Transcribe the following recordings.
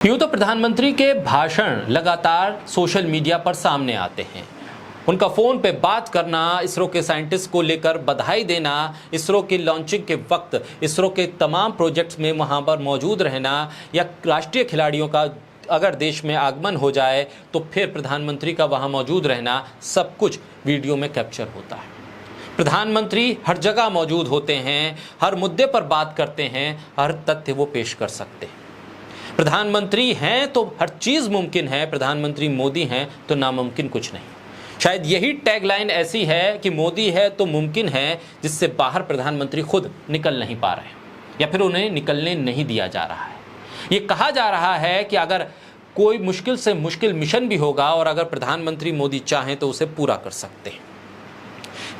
यूं तो प्रधानमंत्री के भाषण लगातार सोशल मीडिया पर सामने आते हैं। उनका फोन पे बात करना, इसरो के साइंटिस्ट को लेकर बधाई देना, इसरो की लॉन्चिंग के वक्त इसरो के तमाम प्रोजेक्ट्स में वहां पर मौजूद रहना, या राष्ट्रीय खिलाड़ियों का अगर देश में आगमन हो जाए तो फिर प्रधानमंत्री का वहां मौजूद रहना, सब कुछ वीडियो में कैप्चर होता है। प्रधानमंत्री हर जगह मौजूद होते हैं, हर मुद्दे पर बात करते हैं, हर तथ्य वो पेश कर सकते हैं। प्रधानमंत्री हैं तो हर चीज मुमकिन है, प्रधानमंत्री मोदी हैं तो नामुमकिन कुछ नहीं। शायद यही टैगलाइन ऐसी है कि मोदी है तो मुमकिन है, जिससे बाहर प्रधानमंत्री खुद निकल नहीं पा रहे या फिर उन्हें निकलने नहीं दिया जा रहा है। ये कहा जा रहा है कि अगर कोई मुश्किल से मुश्किल मिशन भी होगा और अगर प्रधानमंत्री मोदी चाहें तो उसे पूरा कर सकते हैं।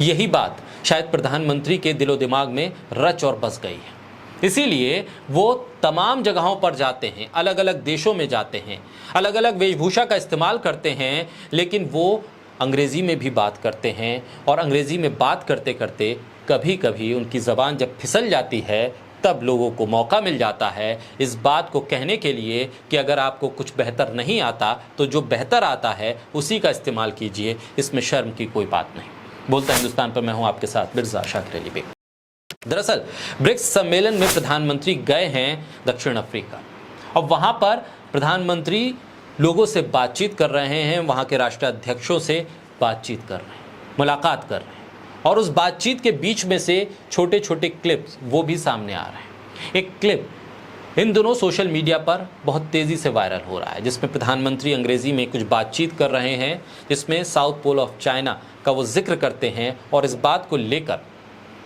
यही बात शायद प्रधानमंत्री के दिलो दिमाग में रच और बस गई है, इसीलिए वो तमाम जगहों पर जाते हैं, अलग अलग देशों में जाते हैं, अलग अलग वेशभूषा का इस्तेमाल करते हैं, लेकिन वो अंग्रेज़ी में भी बात करते हैं। और अंग्रेज़ी में बात करते करते कभी कभी उनकी ज़बान जब फिसल जाती है तब लोगों को मौका मिल जाता है इस बात को कहने के लिए कि अगर आपको कुछ बेहतर नहीं आता तो जो बेहतर आता है उसी का इस्तेमाल कीजिए, इसमें शर्म की कोई बात नहीं। बोलता हिंदुस्तान पर मैं हूँ आपके साथ मिर्ज़ा शाकिर अली बेग। दरअसल ब्रिक्स सम्मेलन में प्रधानमंत्री गए हैं दक्षिण अफ्रीका, और वहां पर प्रधानमंत्री लोगों से बातचीत कर रहे हैं, वहां के राष्ट्राध्यक्षों से बातचीत कर रहे हैं, मुलाकात कर रहे हैं, और उस बातचीत के बीच में से छोटे छोटे क्लिप्स वो भी सामने आ रहे हैं। एक क्लिप इन दिनों सोशल मीडिया पर बहुत तेज़ी से वायरल हो रहा है, जिसमें प्रधानमंत्री अंग्रेज़ी में कुछ बातचीत कर रहे हैं, जिसमें साउथ पोल ऑफ चाइना का वो जिक्र करते हैं, और इस बात को लेकर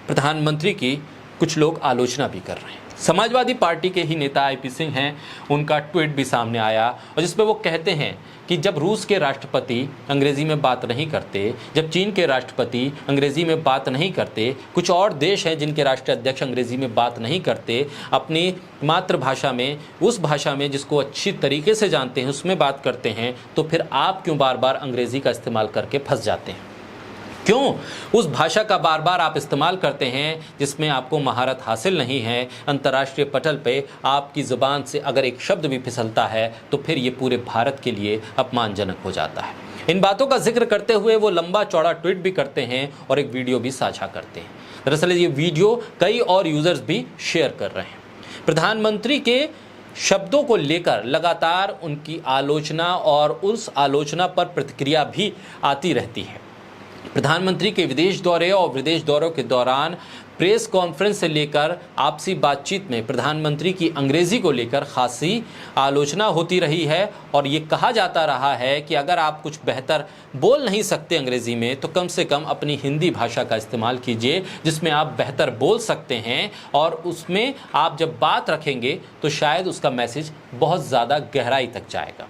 प्रधानमंत्री की कुछ लोग आलोचना भी कर रहे हैं। समाजवादी पार्टी के ही नेता आईपी सिंह हैं, उनका ट्वीट भी सामने आया, और जिसमें वो कहते हैं कि जब रूस के राष्ट्रपति अंग्रेज़ी में बात नहीं करते, जब चीन के राष्ट्रपति अंग्रेज़ी में बात नहीं करते, कुछ और देश हैं जिनके राष्ट्राध्यक्ष अंग्रेज़ी में बात नहीं करते, अपनी मातृभाषा में, उस भाषा में जिसको अच्छी तरीके से जानते हैं उसमें बात करते हैं, तो फिर आप क्यों बार बार अंग्रेज़ी का इस्तेमाल करके फंस जाते हैं? क्यों उस भाषा का बार बार आप इस्तेमाल करते हैं जिसमें आपको महारत हासिल नहीं है? अंतर्राष्ट्रीय पटल पे आपकी ज़ुबान से अगर एक शब्द भी फिसलता है तो फिर ये पूरे भारत के लिए अपमानजनक हो जाता है। इन बातों का जिक्र करते हुए वो लंबा चौड़ा ट्वीट भी करते हैं और एक वीडियो भी साझा करते हैं। दरअसल ये वीडियो कई और यूज़र्स भी शेयर कर रहे हैं। प्रधानमंत्री के शब्दों को लेकर लगातार उनकी आलोचना और उस आलोचना पर प्रतिक्रिया भी आती रहती है। प्रधानमंत्री के विदेश दौरे और विदेश दौरों के दौरान प्रेस कॉन्फ्रेंस से लेकर आपसी बातचीत में प्रधानमंत्री की अंग्रेज़ी को लेकर खासी आलोचना होती रही है, और ये कहा जाता रहा है कि अगर आप कुछ बेहतर बोल नहीं सकते अंग्रेज़ी में तो कम से कम अपनी हिंदी भाषा का इस्तेमाल कीजिए, जिसमें आप बेहतर बोल सकते हैं, और उसमें आप जब बात रखेंगे तो शायद उसका मैसेज बहुत ज़्यादा गहराई तक जाएगा।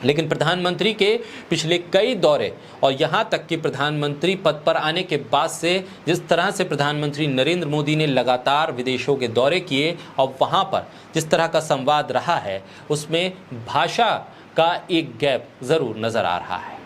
लेकिन प्रधानमंत्री के पिछले कई दौरे और यहाँ तक कि प्रधानमंत्री पद पर आने के बाद से जिस तरह से प्रधानमंत्री नरेंद्र मोदी ने लगातार विदेशों के दौरे किए और वहाँ पर जिस तरह का संवाद रहा है, उसमें भाषा का एक गैप ज़रूर नज़र आ रहा है।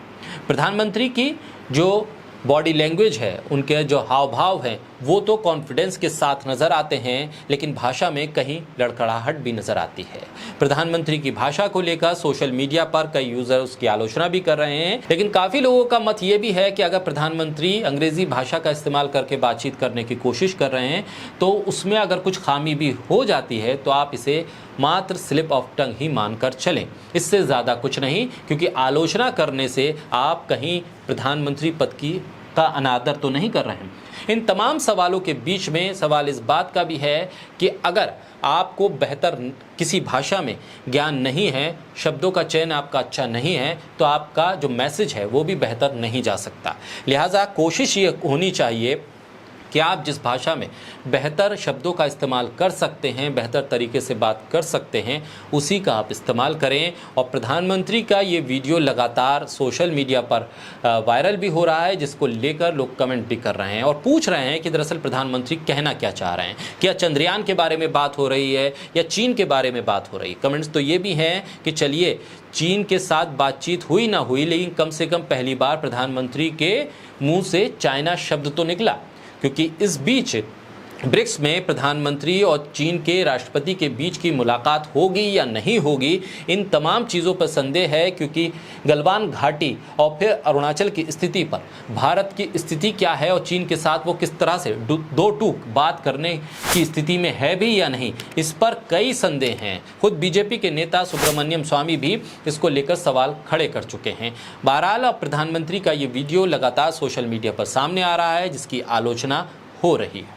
प्रधानमंत्री की जो बॉडी लैंग्वेज है, उनके जो हाव भाव हैं, वो तो कॉन्फिडेंस के साथ नज़र आते हैं, लेकिन भाषा में कहीं लड़खड़ाहट भी नज़र आती है। प्रधानमंत्री की भाषा को लेकर सोशल मीडिया पर कई यूज़र उसकी आलोचना भी कर रहे हैं, लेकिन काफ़ी लोगों का मत ये भी है कि अगर प्रधानमंत्री अंग्रेज़ी भाषा का इस्तेमाल करके बातचीत करने की कोशिश कर रहे हैं तो उसमें अगर कुछ खामी भी हो जाती है तो आप इसे मात्र स्लिप ऑफ टंग ही मानकर चलें, इससे ज़्यादा कुछ नहीं, क्योंकि आलोचना करने से आप कहीं प्रधानमंत्री पद का अनादर तो नहीं कर रहे हैं। इन तमाम सवालों के बीच में सवाल इस बात का भी है कि अगर आपको बेहतर किसी भाषा में ज्ञान नहीं है, शब्दों का चयन आपका अच्छा नहीं है, तो आपका जो मैसेज है वो भी बेहतर नहीं जा सकता। लिहाजा कोशिश ये होनी चाहिए कि आप जिस भाषा में बेहतर शब्दों का इस्तेमाल कर सकते हैं, बेहतर तरीके से बात कर सकते हैं, उसी का आप इस्तेमाल करें। और प्रधानमंत्री का ये वीडियो लगातार सोशल मीडिया पर वायरल भी हो रहा है, जिसको लेकर लोग कमेंट भी कर रहे हैं और पूछ रहे हैं कि दरअसल प्रधानमंत्री कहना क्या चाह रहे हैं। क्या चंद्रयान के बारे में बात हो रही है या चीन के बारे में बात हो रही है? कमेंट्स तो ये भी हैं कि चलिए चीन के साथ बातचीत हुई ना हुई, लेकिन कम से कम पहली बार प्रधानमंत्री के मुँह से चाइना शब्द तो निकला, क्योंकि इस बीच ब्रिक्स में प्रधानमंत्री और चीन के राष्ट्रपति के बीच की मुलाकात होगी या नहीं होगी, इन तमाम चीज़ों पर संदेह है, क्योंकि गलवान घाटी और फिर अरुणाचल की स्थिति पर भारत की स्थिति क्या है और चीन के साथ वो किस तरह से दो टूक बात करने की स्थिति में है भी या नहीं, इस पर कई संदेह हैं। खुद बीजेपी के नेता सुब्रमण्यम स्वामी भी इसको लेकर सवाल खड़े कर चुके हैं। बहरहाल प्रधानमंत्री का ये वीडियो लगातार सोशल मीडिया पर सामने आ रहा है, जिसकी आलोचना हो रही है।